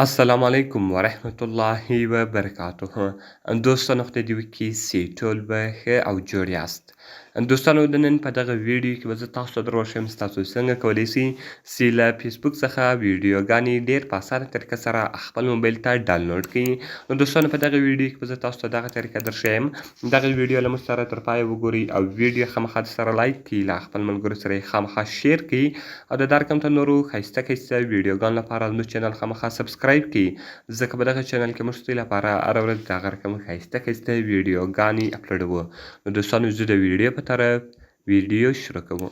السلام علیکم و رحمت الله و برکاته. دوستانو خدای دې وکړي چې ټول به ښه او جوړ یاست. دوستانو د نن په دغه ویډیو کې به زه تاسو ته در وښیم چې تاسو څنګه کولی شئ چې له فیسبوک څخه ویډیوګانې ډېر په اسانه طریقه سره خپل موبایل ته ډاونلوډ کړئ. نو دوستانو په دغه ویډیو کې به زه تاسو ته دغه طریقه درښیم. دغه ویډیو له موږ سره تر پایه وګورئ او ویډیو خامخا سره لایک کړئ، له خپل ملګرو سره یې خامخا شیر کړئ او د دار کوم ته نورو ښایسته ښایسته ویډیوګانو لپاره زموږ چینل خامخا سبسکرایب کړئ، ځکه په دغه چینل کې موږ ستاسو لپاره هره ورځ د هغه رقم ښایسته ښایسته ویډیوګانې اپلوډوو. نو دوستانو زه د ویډیو په طرف ویډیو شروع کوم.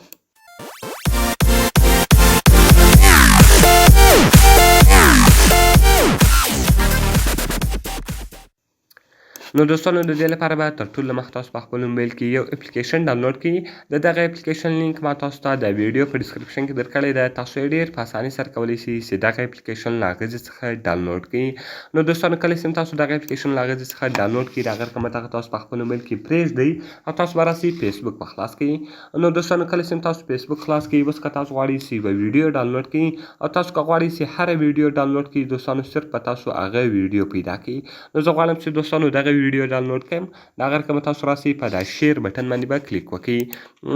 نو دوستانو د دې لپاره به تر ټولو مخکې تاسو په خپل موبایل کې یو اپلیکیشن ډاونلوډ کړئ. د دغه اپلیکیشن لینک ما تاسو ته د ویډیو په ډسکرپشن کې درکړی دی. تاسو یې ډېر په اسانۍ سره کولی شئ چې دغه اپلیکیشن له هغه ځای څخه ډاونلوډ کړئ. نو دوستانو کله چې تاسو دغه اپلیکیشن له هغه ځای څخه ډاونلوډ کړئ، د هغه رقم دغه تاسو په خپل موبایل کې پرېږدئ او تاسو به راسئ فیسبوک په خلاص کړئ. نو دوستانو کله چې تاسو فیسبوک خلاص کړئ، اوس که تاسو غواړئ چې یوه ویډیو ډاونلوډ کړئ او تاسو که غواړئ چې هره ویډیو ډاونلوډ کړئ، دوستانو صرف به تاسو هغه ویډیو پیدا کړئ. نو زه غواړم چې دوستانو دغه ویډیو ډاونلوډ کړم. د هغه رقم تاسو راسئ په دا شیر بټن باندې به کلیک وکړئ.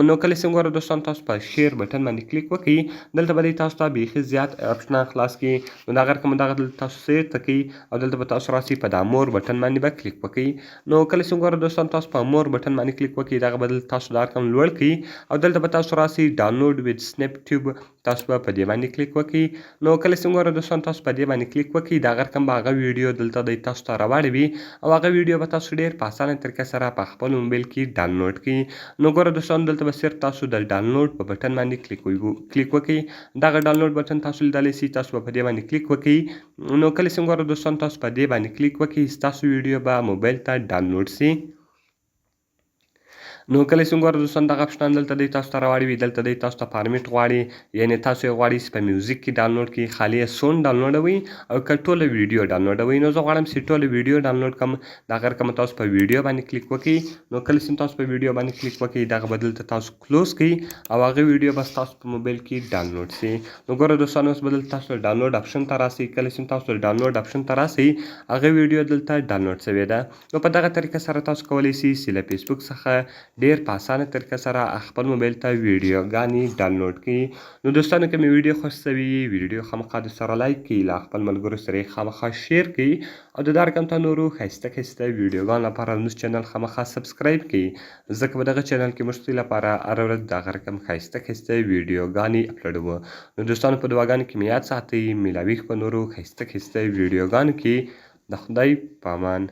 نو کله چې وګورئ دوستانو تاسو په شیر بټن باندې کلیک وکړئ، دلته به تاسو ته بیخي زیات اپشنان خلاص کړي. نو د هغه رقم دغه دلته تاسو سیر ته کړئ او دلته به تاسو راسئ په دا مور بټن باندې به کلیک وکړئ. نو کله چې وګورئ دوستانو تاسو په مور بټن باندې کلیک وکړئ، دغه به دلته تاسو دا رقم لوړ کړئ او دلته به تاسو راسئ ډاونلوډ وید سنیپ ټیوب، تاسو به په دې باندې کلیک وکړئ. نو کله چې وګورئ دوستانو تاسو په دې باندې کلیک وکړئ، د هغه رقم به هغه ویډیو دلته دی تاسو ته راوړوي او هغه ویډیو به تاسو ډېر په اسانه طریقه سره په خپل موبایل کې ډاونلوډ کړئ. نو ګوره دوستانو دلته به صرف تاسو د ډاونلوډ په بټن باندې کلیک وکړئ. دغه ډاونلوډ بټن تاسو لیدلی سئ، تاسو به په دې باندې کلیک وکړئ. نو کله چې وګورئ دوستانو تاسو په دې باندې کلیک وکړئ، ستاسو ویډیو به موبایل ته ډاونلوډ سي. نو کله چې وګورئ دوستانو دغه اپشنان دلته دی تاسو ته راوړي، دلته دی تاسو ته فارمیټ غواړي، یعنې تاسو یې غواړئ چې په میوزیک کې ډاونلوډ کړئ، خالي یې سونډ ډاونلوډوئ او که ټوله ویډیو ډاونلوډوئ. نو زه غواړم چې ټوله ویډیو ډاونلوډ کړم. د هغه رقم تاسو په ویډیو باندې کلیک وکړئ. نو کله چې تاسو په ویډیو باندې کلیک وکړئ، دغه به دلته تاسو کلوز کړئ او هغه ویډیو به ستاسو په موبایل کې ډاونلوډ سي. نو ګوره دوستانو اوس به دلته تاسو ډاونلوډ اپشن ته راسئ. کله چې تاسو ډاونلوډ اپشن ته راسئ، هغه ویډیو دلته ډاونلوډ شوې ده. نو په دغه طریقه سره تاسو کولی شئ چې له فیسبوک څخه ډېر په اسانه طریقه سره خپل موبایل ته ویډیوګانې ډاونلوډ کړئ. نو دوستانو که مې ویډیو خوښ شوي ویډیو خامخا درسره لایک کړئ، له خپل ملګرو سره یې خامخا شیر کړئ او د دا رقم ته نورو ښایسته ښایسته ویډیوګانو لپاره زموږ چینل خامخا سبسکرایب کړئ، ځکه په دغه چینل کې موږ ستاسو لپاره هره ورځ د هغه رقم ښایسته ښایسته ویډیوګانې اپلوډوو. نو دوستانو په دعاګانو کې مې یاد ساتئ. میلاویږو په نورو ښایسته ښایسته ویډیوګانو کې. د خدای په امان.